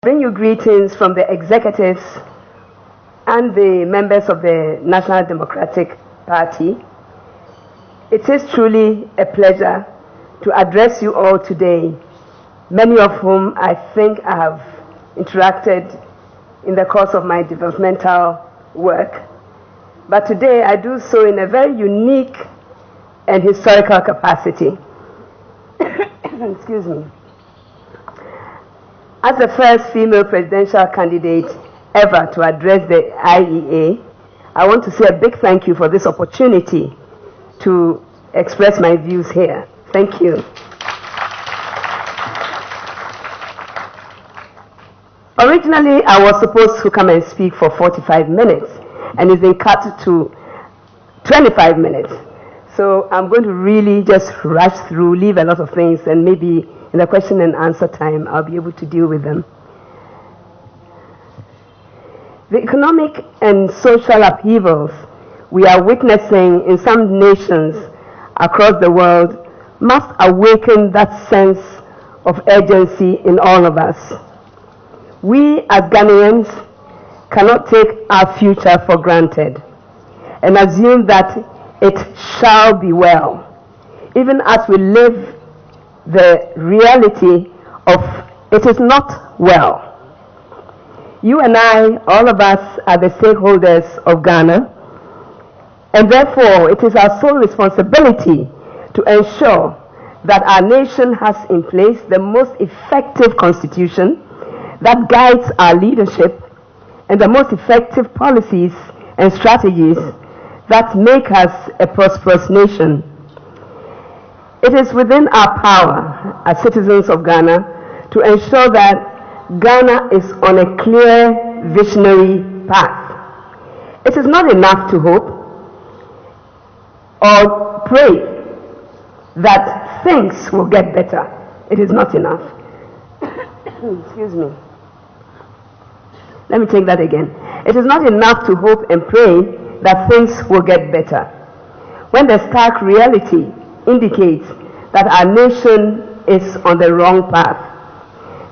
Bring you greetings from the executives and the members of the National Democratic Party. It is truly a pleasure to address you all today, many of whom I think I have interacted in the course of my developmental work. But today I do so in a very unique and historical capacity. Excuse me. As the first female presidential candidate ever to address the IEA, I want to say a big thank you for this opportunity to express my views here. Thank you. Originally, I was supposed to come and speak for 45 minutes, and it's been cut to 25 minutes. So I'm going to really just rush through, leave a lot of things, and maybe in the question and answer time, I'll be able to deal with them. The economic and social upheavals we are witnessing in some nations across the world must awaken that sense of urgency in all of us. We as Ghanaians cannot take our future for granted and assume that it shall be well, even as we live the reality of it is not well. You and I, all of us, are the stakeholders of Ghana, and therefore it is our sole responsibility to ensure that our nation has in place the most effective constitution that guides our leadership and the most effective policies and strategies that make us a prosperous nation. It is within our power as citizens of Ghana to ensure that Ghana is on a clear, visionary path. It is not enough to hope or pray that things will get better. It is not enough. Excuse me. Let me take that again. It is not enough to hope and pray that things will get better, when the stark reality indicates that our nation is on the wrong path.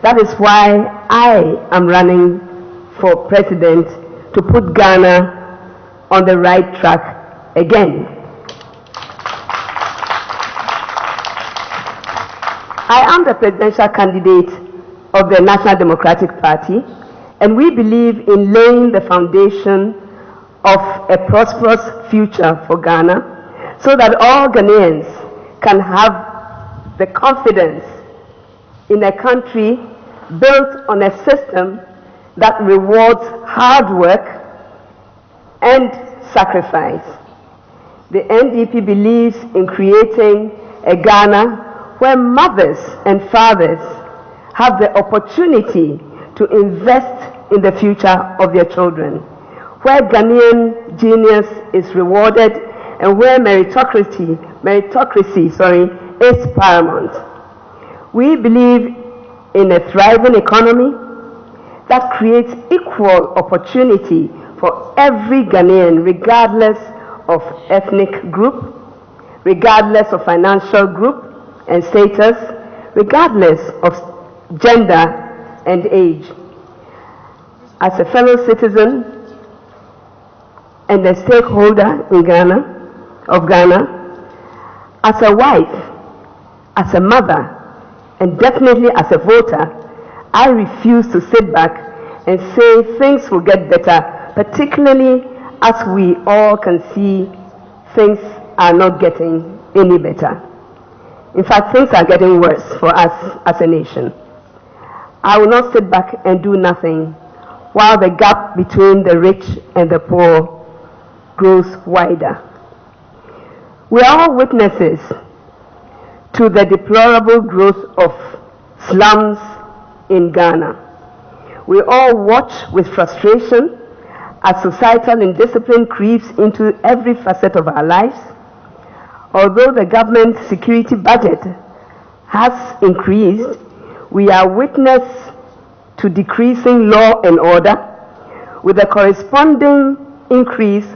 That is why I am running for president, to put Ghana on the right track again. I am the presidential candidate of the National Democratic Party, and we believe in laying the foundation of a prosperous future for Ghana so that all Ghanaians can have the confidence in a country built on a system that rewards hard work and sacrifice. The NDP believes in creating a Ghana where mothers and fathers have the opportunity to invest in the future of their children, where Ghanaian genius is rewarded and where meritocracy is paramount. We believe in a thriving economy that creates equal opportunity for every Ghanaian, regardless of ethnic group, regardless of financial group and status, regardless of gender and age. As a fellow citizen and a stakeholder in Ghana, as a wife, as a mother, and definitely as a voter, I refuse to sit back and say things will get better, particularly as we all can see things are not getting any better. In fact, things are getting worse for us as a nation. I will not sit back and do nothing while the gap between the rich and the poor grows wider. We are all witnesses to the deplorable growth of slums in Ghana. We all watch with frustration as societal indiscipline creeps into every facet of our lives. Although the government security budget has increased, we are witness to decreasing law and order, with a corresponding increase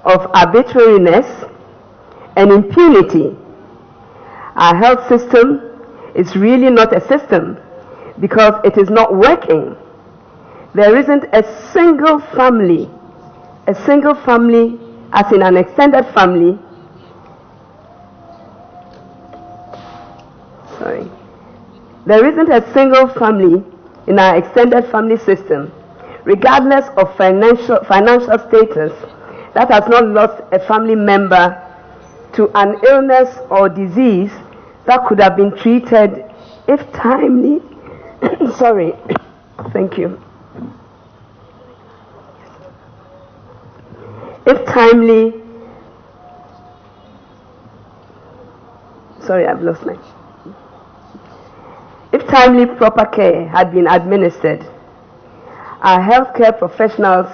of arbitrariness and impunity. Our health system is really not a system because it is not working. there isn't a single family as in an extended family, there isn't a single family in our extended family system, regardless of financial status, that has not lost a family member to an illness or disease that could have been treated if timely. Sorry, thank you. If timely, sorry, I've lost my. If timely proper care had been administered, our healthcare professionals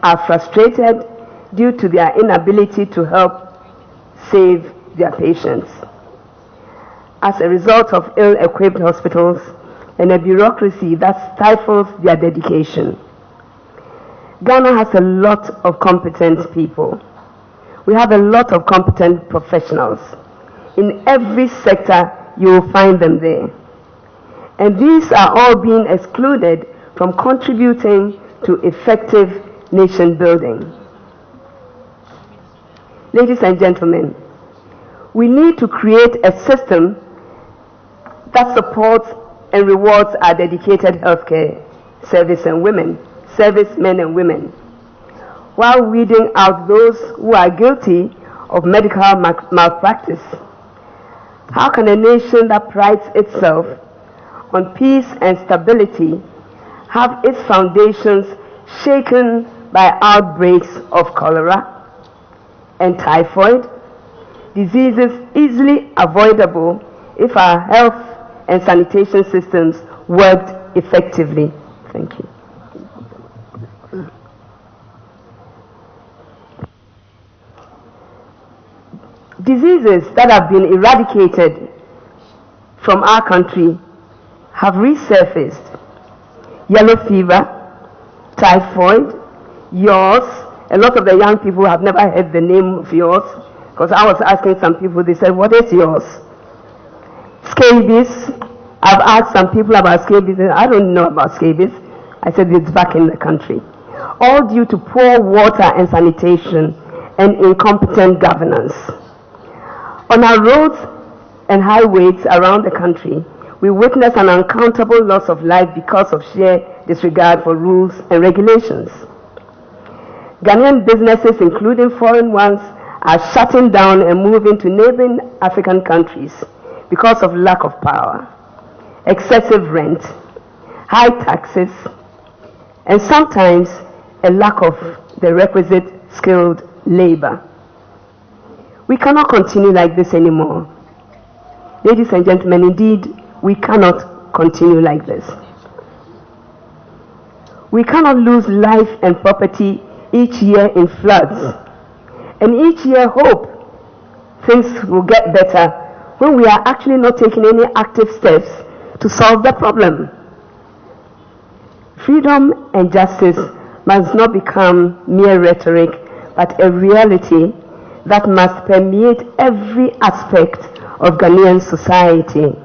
are frustrated due to their inability to help save their patients. As a result of ill-equipped hospitals and a bureaucracy that stifles their dedication. Ghana has a lot of competent people. We have a lot of competent professionals. In every sector, you will find them there. And these are all being excluded from contributing to effective nation building. Ladies and gentlemen, we need to create a system that supports and rewards our dedicated healthcare servicemen and women, while weeding out those who are guilty of medical malpractice. How can a nation that prides itself on peace and stability have its foundations shaken by outbreaks of cholera and typhoid, diseases easily avoidable if our health and sanitation systems worked effectively? Thank you. Diseases that have been eradicated from our country have resurfaced. Yellow fever, typhoid, yaws. A lot of the young people have never heard the name of yaws, because I was asking some people, they said, what is yaws? Scabies. I've asked some people about scabies. I don't know about scabies. I said it's back in the country. All due to poor water and sanitation and incompetent governance. On our roads and highways around the country, we witness an uncountable loss of life because of sheer disregard for rules and regulations. Ghanaian businesses, including foreign ones, are shutting down and moving to neighboring African countries because of lack of power, excessive rent, high taxes, and sometimes a lack of the requisite skilled labor. We cannot continue like this anymore. Ladies and gentlemen, indeed, we cannot continue like this. We cannot lose life and property each year in floods, and each year hope things will get better when we are actually not taking any active steps to solve the problem. Freedom and justice must not become mere rhetoric, but a reality that must permeate every aspect of Ghanaian society.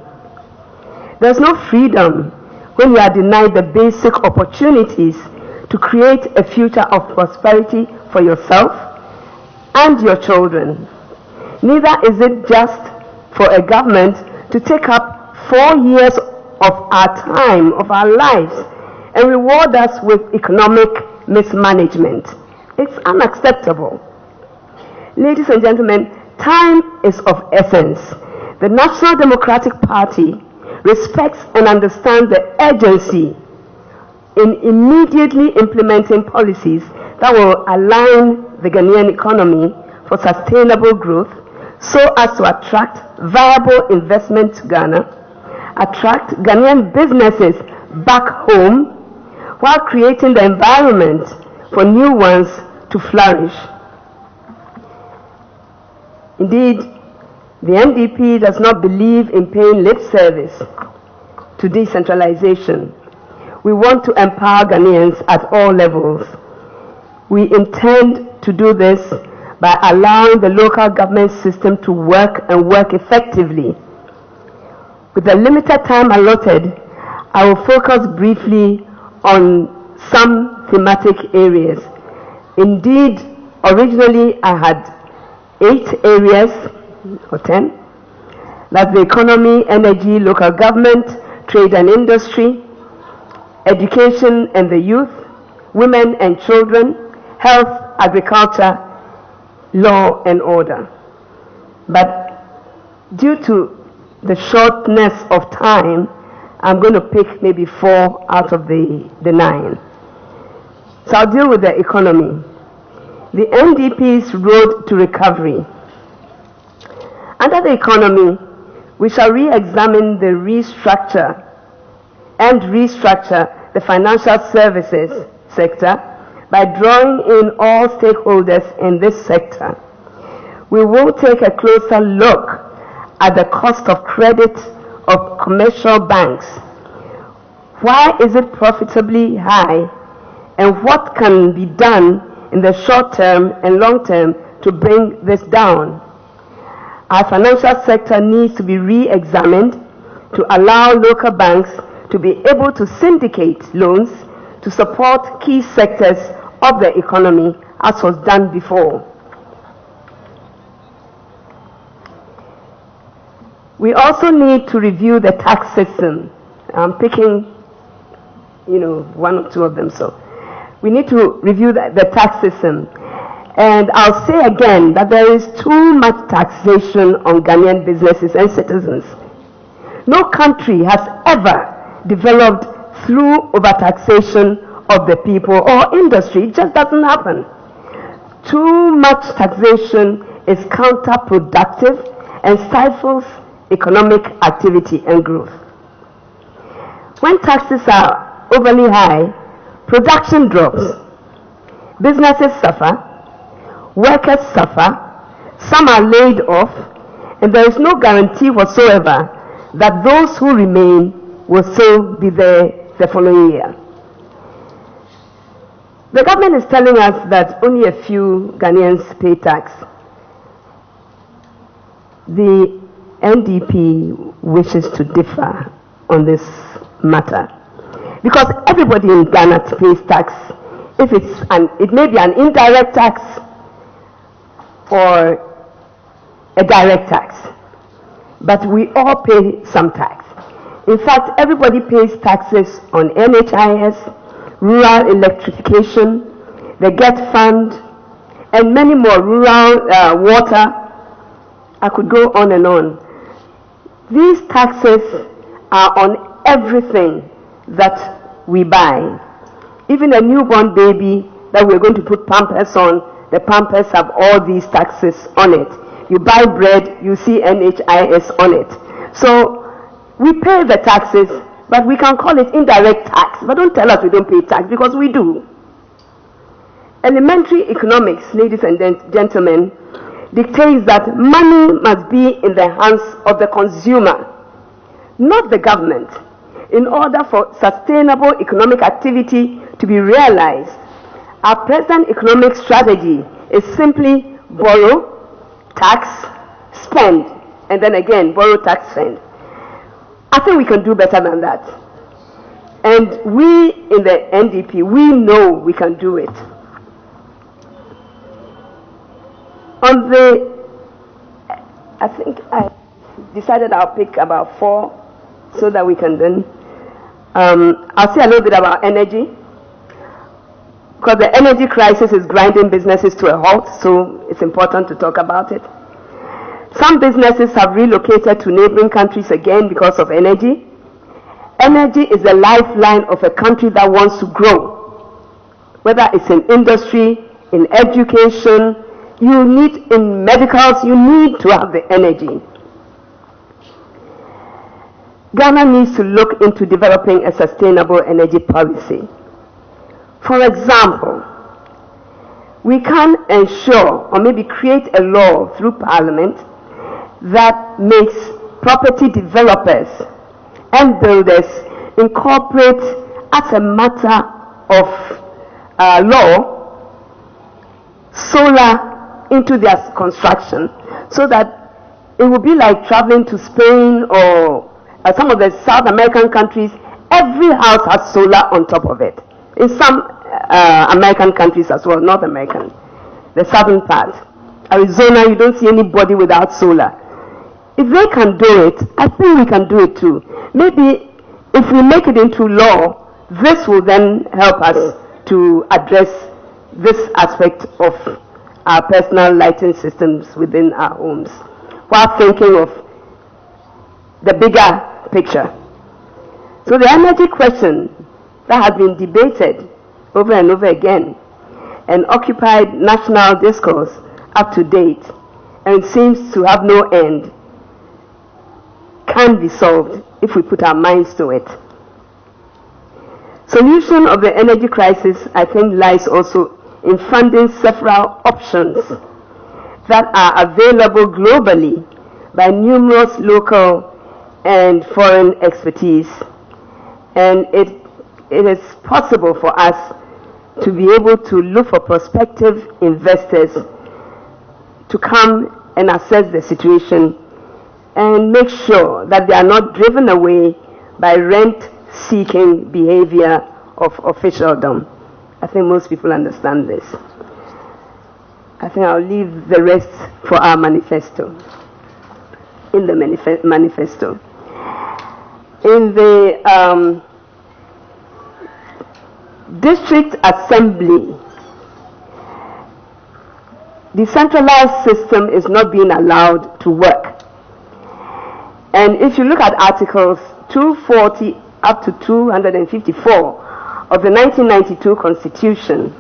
There's no freedom when you are denied the basic opportunities to create a future of prosperity for yourself and your children. Neither is it just for a government to take up 4 years of our time, of our lives, and reward us with economic mismanagement. It's unacceptable. Ladies and gentlemen, time is of essence. The National Democratic Party respects and understands the urgency in immediately implementing policies that will align the Ghanaian economy for sustainable growth so as to attract viable investment to Ghana, attract Ghanaian businesses back home, while creating the environment for new ones to flourish. Indeed, the NDP does not believe in paying lip service to decentralization. We want to empower Ghanaians at all levels. We intend to do this by allowing the local government system to work and work effectively. With the limited time allotted, I will focus briefly on some thematic areas. Indeed, originally I had 8 areas, or 10. That's the economy, energy, local government, trade and industry, education and the youth, women and children, health, agriculture, law and order. But due to the shortness of time, I'm going to pick maybe 4 out of the 9. So I'll deal with the economy. The NDP's road to recovery. Under the economy, we shall re-examine the restructure the financial services sector by drawing in all stakeholders in this sector. We will take a closer look at the cost of credit of commercial banks. Why is it profitably high, and what can be done in the short term and long term to bring this down? Our financial sector needs to be re-examined to allow local banks to be able to syndicate loans to support key sectors of the economy, as was done before. We also need to review the tax system. I'm picking, one or two of them. So we need to review the tax system. And I'll say again that there is too much taxation on Ghanaian businesses and citizens. No country has ever developed through overtaxation of the people or industry. It just doesn't happen. Too much taxation is counterproductive and stifles economic activity and growth. When taxes are overly high, production drops, businesses suffer, workers suffer, some are laid off, and there is no guarantee whatsoever that those who remain will still be there the following year. The government is telling us that only a few Ghanaians pay tax. The NDP wishes to differ on this matter, because everybody in Ghana pays tax. If it may be an indirect tax or a direct tax, but we all pay some tax. In fact, everybody pays taxes on NHIS, rural electrification, the GET fund, and many more, rural water. I could go on and on. These taxes are on everything that we buy. Even a newborn baby that we're going to put Pampers on, the Pampers have all these taxes on it. You buy bread, you see NHIS on it. So we pay the taxes, but we can call it indirect tax. But don't tell us we don't pay tax, because we do. Elementary economics, ladies and gentlemen, dictates that money must be in the hands of the consumer, not the government, in order for sustainable economic activity to be realized. Our present economic strategy is simply borrow, tax, spend, and then again borrow, tax, spend. I think we can do better than that. And we in the NDP, we know we can do it. I think I decided I'll pick about 4 so that we can then, I'll say a little bit about energy, because the energy crisis is grinding businesses to a halt, so it's important to talk about it. Some businesses have relocated to neighboring countries again because of energy. Energy is the lifeline of a country that wants to grow, whether it's in industry, in education, you need in medicals, you need to have the energy. Ghana needs to look into developing a sustainable energy policy. For example, we can ensure or maybe create a law through Parliament that makes property developers and builders incorporate as a matter of law solar into their construction, so that it will be like traveling to Spain or some of the South American countries. Every house has solar on top of it. in some American countries as well, North American, the southern part. Arizona, you don't see anybody without solar. If they can do it, I think we can do it too. Maybe if we make it into law, this will then help us to address this aspect of our personal lighting systems within our homes, while thinking of the bigger picture. So the energy question that has been debated over and over again and occupied national discourse up to date and seems to have no end can be solved if we put our minds to it. Solution of the energy crisis, I think, lies also in funding several options that are available globally by numerous local and foreign expertise. And it is possible for us to be able to look for prospective investors to come and assess the situation and make sure that they are not driven away by rent-seeking behavior of officialdom. I think most people understand this. I think I'll leave the rest for our manifesto. In the manifesto. In the district assembly, the centralized system is not being allowed to work. And if you look at Articles 240 up to 254 of the 1992 Constitution,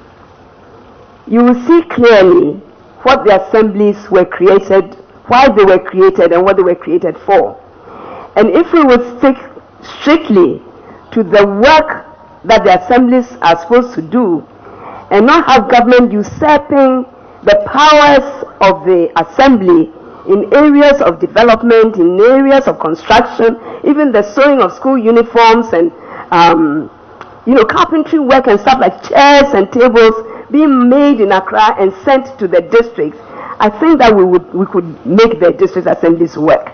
you will see clearly what the assemblies were created, why they were created, and what they were created for. And if we would stick strictly to the work that the assemblies are supposed to do, and not have government usurping the powers of the assembly in areas of development, in areas of construction, even the sewing of school uniforms and carpentry work and stuff like chairs and tables being made in Accra and sent to the districts, I think that we could make the district assemblies work.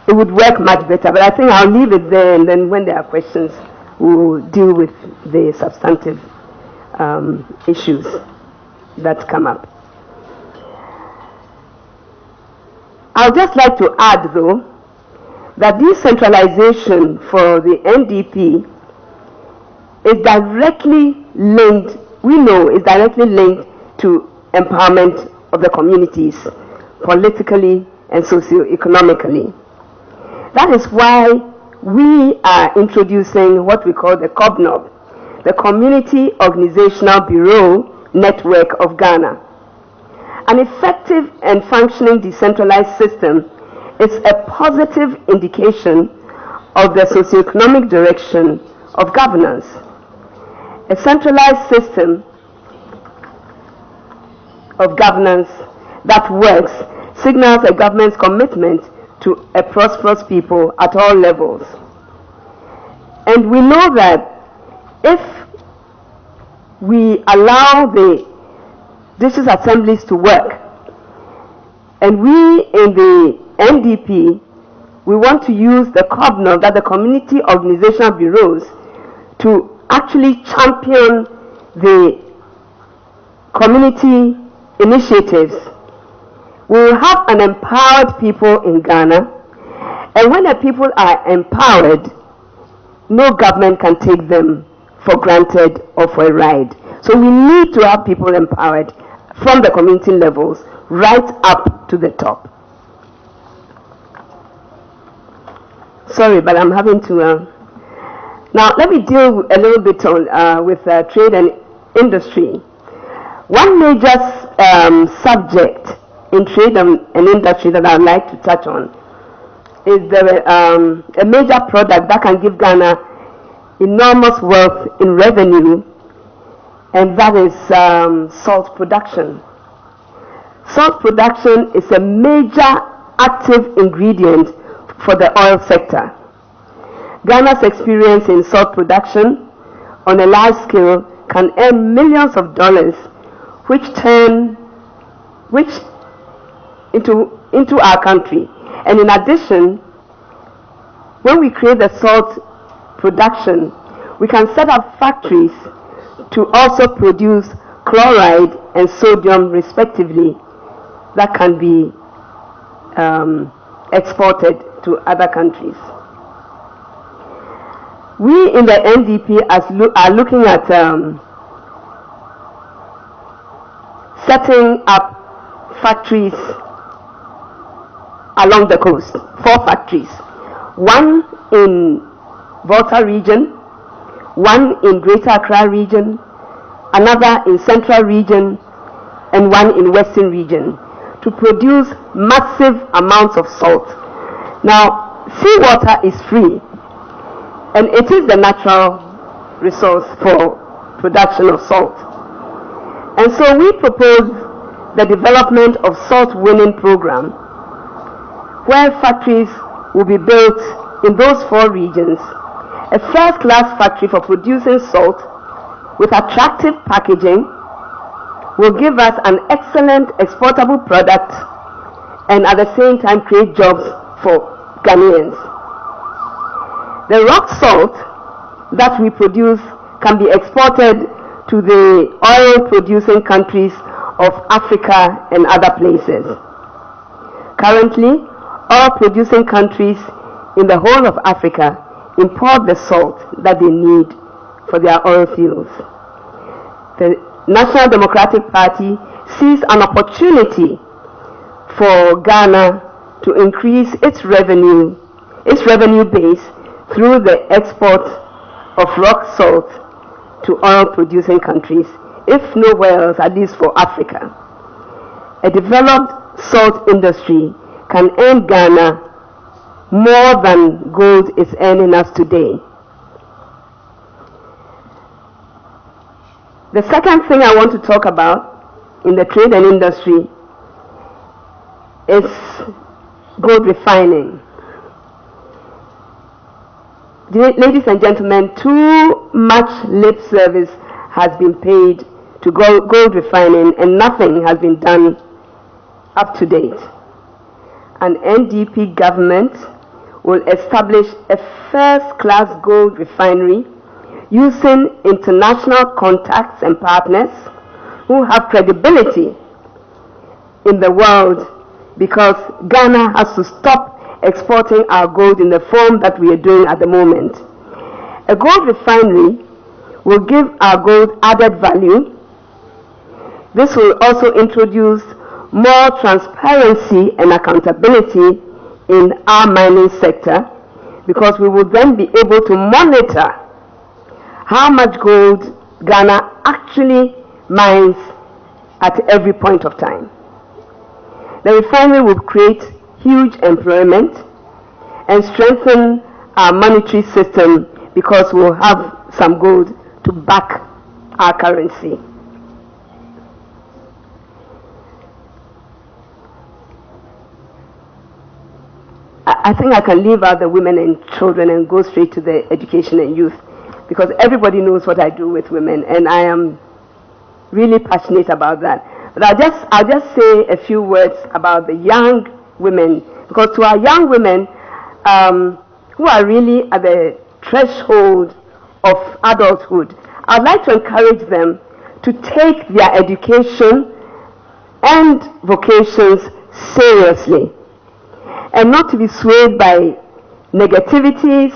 It would work much better, but I think I'll leave it there, and then when there are questions, we'll deal with the substantive issues that come up. I'd just like to add, though, that decentralization for the NDP is directly linked, we know, is directly linked to empowerment of the communities, politically and socio-economically. That is why we are introducing what we call the COBNOB, the Community Organizational Bureau Network of Ghana. An effective and functioning decentralized system is a positive indication of the socioeconomic direction of governance. A centralized system of governance that works signals a government's commitment to a prosperous people at all levels. And we know that if we allow the district assemblies to work, and we in the NDP, we want to use the COBNOB, that the Community Organizational Bureaus, to actually champion the community initiatives. We will have an empowered people in Ghana, and when the people are empowered, no government can take them for granted or for a ride. So we need to have people empowered from the community levels right up to the top. Sorry, but I'm having to... Now, let me deal a little bit on, with trade and industry. One major subject in trade and industry that I'd like to touch on is a major product that can give Ghana enormous wealth in revenue, and that is salt production. Salt production is a major active ingredient for the oil sector. Ghana's experience in salt production on a large scale can earn millions of dollars, which into our country. And in addition, when we create the salt production, we can set up factories to also produce chloride and sodium respectively that can be exported to other countries. We in the NDP are looking at setting up factories along the coast, 4 factories, one in Volta region, one in Greater Accra region, another in Central region, and one in Western region, to produce massive amounts of salt. Now, seawater is free, and it is the natural resource for production of salt. And so we propose the development of salt winning program, where factories will be built in those 4 regions, a first-class factory for producing salt with attractive packaging will give us an excellent exportable product and at the same time create jobs for Ghanaians. The rock salt that we produce can be exported to the oil-producing countries of Africa and other places. Currently, oil-producing countries in the whole of Africa import the salt that they need for their oil fields. The National Democratic Party sees an opportunity for Ghana to increase its revenue base through the export of rock salt to oil-producing countries, if nowhere else, at least for Africa. A developed salt industry can earn Ghana more than gold is earning us today. The second thing I want to talk about in the trade and industry is gold refining. Ladies and gentlemen, too much lip service has been paid to gold refining and nothing has been done up to date. An NDP government will establish a first-class gold refinery using international contacts and partners who have credibility in the world, because Ghana has to stop exporting our gold in the form that we are doing at the moment. A gold refinery will give our gold added value. This will also introduce more transparency and accountability in our mining sector, because we will then be able to monitor how much gold Ghana actually mines at every point of time. The refinery will create huge employment and strengthen our monetary system, because we'll have some gold to back our currency. I think I can leave out the women and children and go straight to the education and youth, because everybody knows what I do with women, and I am really passionate about that. But I'll just say a few words about the young women, because to our young women who are really at the threshold of adulthood, I'd like to encourage them to take their education and vocations seriously, and not to be swayed by negativities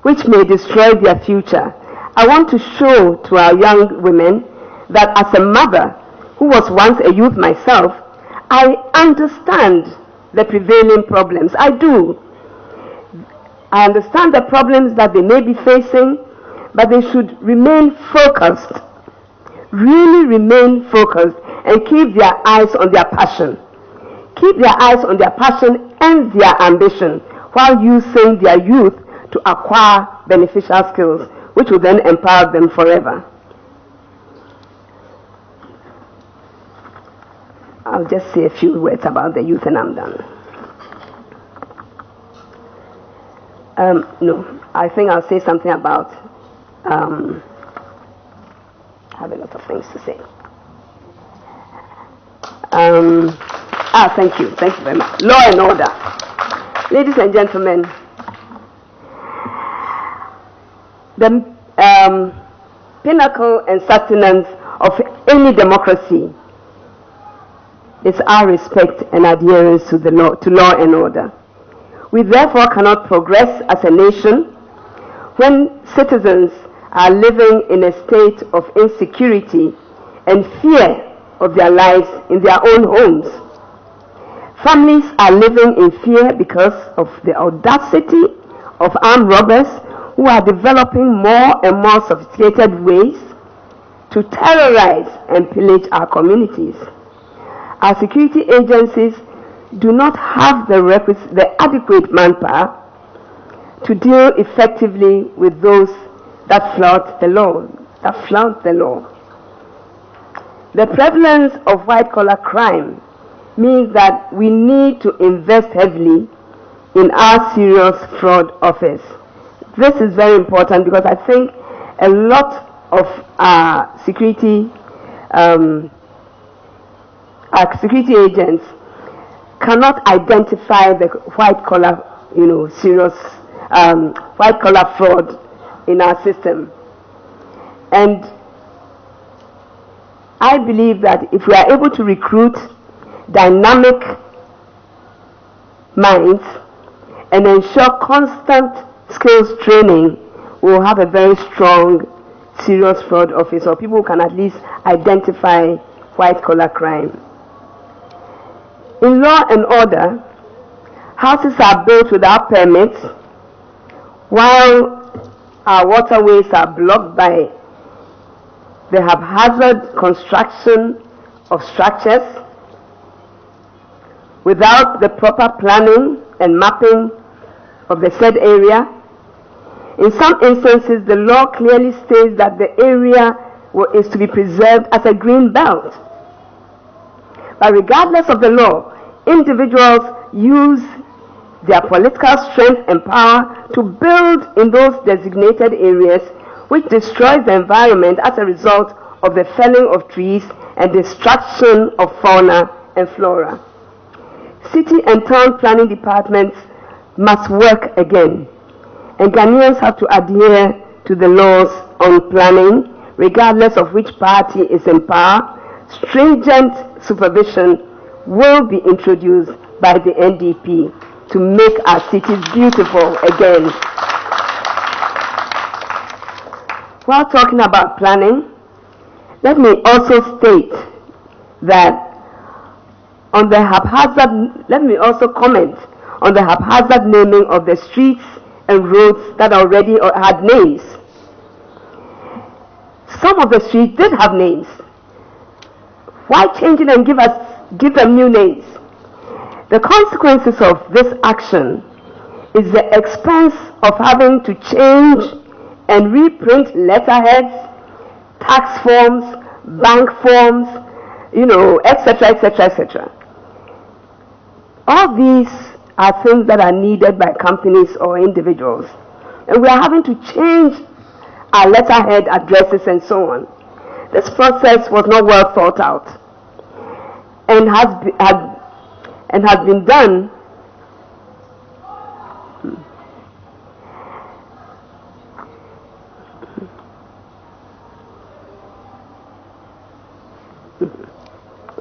which may destroy their future. I want to show to our young women that as a mother who was once a youth myself, I understand the prevailing problems. I do. I understand the problems that they may be facing, but they should remain focused, really remain focused, and keep their eyes on their passion. Keep their eyes on their passion and their ambition, while using their youth to acquire beneficial skills, which will then empower them forever. I'll just say a few words about the youth and I'm done. No, I think I'll say something about, I have a lot of things to say. Thank you very much. Law and order. Ladies and gentlemen, the pinnacle and sustenance of any democracy is our respect and adherence to law and order. We therefore cannot progress as a nation when citizens are living in a state of insecurity and fear of their lives in their own homes. Families are living in fear because of the audacity of armed robbers who are developing more and more sophisticated ways to terrorize and pillage our communities. Our security agencies do not have the adequate manpower to deal effectively with those that flout the law. The prevalence of white-collar crime means that we need to invest heavily in our serious fraud office. This is very important because I think a lot of our security agents cannot identify the white-collar, serious white-collar fraud in our system. And I believe that if we are able to recruit dynamic minds and ensure constant skills training, we will have a very strong serious fraud office, or people who can at least identify white-collar crime. In law and order, houses are built without permits, while our waterways are blocked by the haphazard construction of structures without the proper planning and mapping of the said area. In some instances, the law clearly states that the area is to be preserved as a green belt. But regardless of the law, individuals use their political strength and power to build in those designated areas, which destroys the environment as a result of the felling of trees and destruction of fauna and flora. City and town planning departments must work again, and Ghanaians have to adhere to the laws on planning, regardless of which party is in power. Stringent supervision will be introduced by the NDP to make our cities beautiful again. While talking about planning, let me also state that let me also comment on the haphazard naming of the streets and roads that already had names. Some of the streets did have names. Why change it and give them new names? The consequences of this action is the expense of having to change and reprint letterheads, tax forms, bank forms, etc., etc., etc. All these are things that are needed by companies or individuals. And we are having to change our letterhead addresses and so on. This process was not well thought out and has been done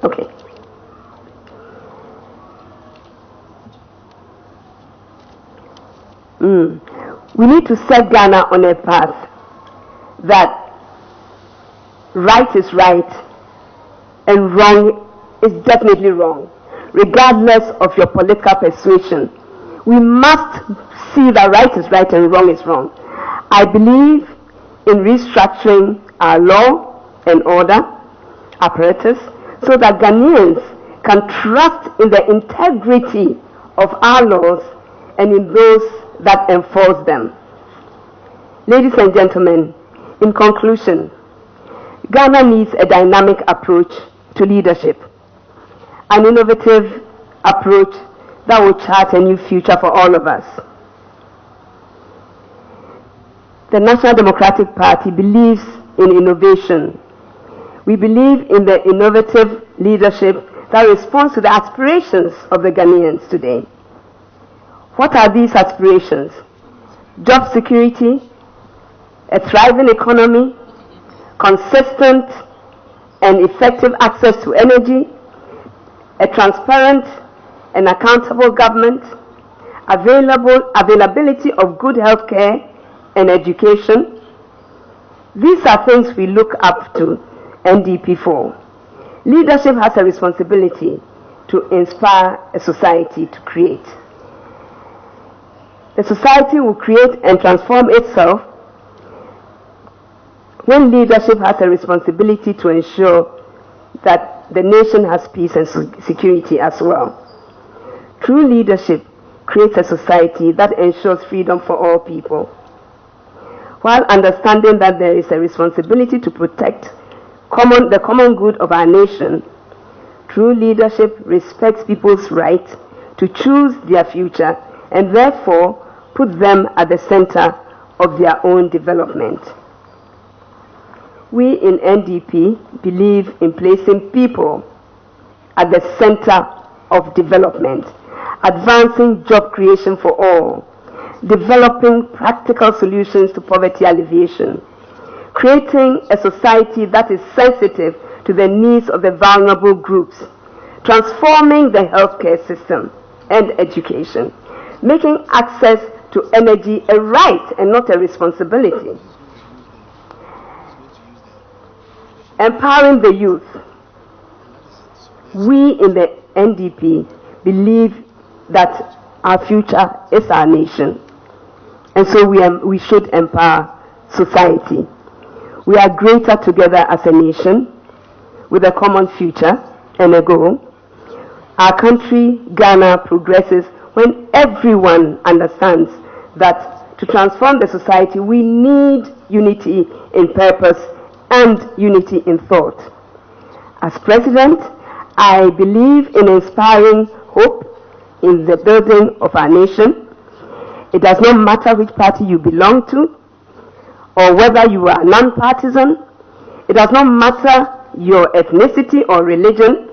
okay. We need to set Ghana on a path that right is right and wrong is definitely wrong, regardless of your political persuasion. We must see that right is right and wrong is wrong. I believe in restructuring our law and order apparatus so that Ghanaians can trust in the integrity of our laws and in those that enforce them. Ladies and gentlemen, in conclusion, Ghana needs a dynamic approach to leadership, an innovative approach that will chart a new future for all of us. The National Democratic Party believes in innovation. We believe in the innovative leadership that responds to the aspirations of the Ghanaians today. What are these aspirations? Job security, a thriving economy, consistent and effective access to energy, a transparent and accountable government, availability of good health care and education. These are things we look up to NDP for. Leadership has a responsibility to inspire a society to create. The society will create and transform itself when leadership has a responsibility to ensure that the nation has peace and security as well. True leadership creates a society that ensures freedom for all people, while understanding that there is a responsibility to protect the common good of our nation. True leadership respects people's right to choose their future and therefore put them at the center of their own development. We in NDP believe in placing people at the center of development, advancing job creation for all, developing practical solutions to poverty alleviation, creating a society that is sensitive to the needs of the vulnerable groups, transforming the healthcare system and education, making access to energy a right and not a responsibility, empowering the youth. We in the NDP believe that our future is our nation, and so we should empower society. We are greater together as a nation with a common future and a goal. Our country, Ghana, progresses when everyone understands that to transform the society, we need unity in purpose and unity in thought. As president, I believe in inspiring hope in the building of our nation. It does not matter which party you belong to or whether you are non-partisan. It does not matter your ethnicity or religion.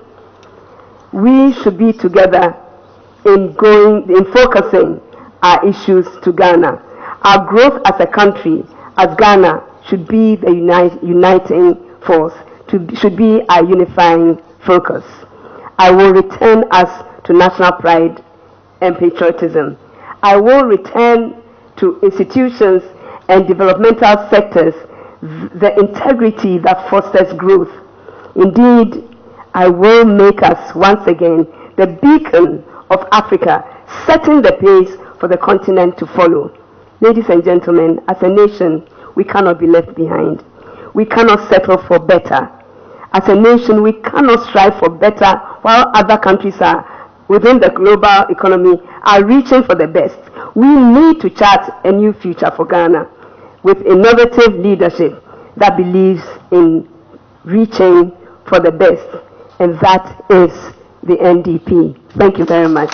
We should be together in focusing our issues to Ghana. Our growth as a country, as Ghana, should be the uniting force, should be our unifying focus. I will return us to national pride and patriotism. I will return to institutions and developmental sectors the integrity that fosters growth. Indeed, I will make us once again the beacon of Africa, setting the pace for the continent to follow. Ladies and gentlemen, as a nation, we cannot be left behind. We cannot settle for better. As a nation, we cannot strive for better while other countries within the global economy are reaching for the best. We need to chart a new future for Ghana with innovative leadership that believes in reaching for the best, and that is the NDP. Thank you very much.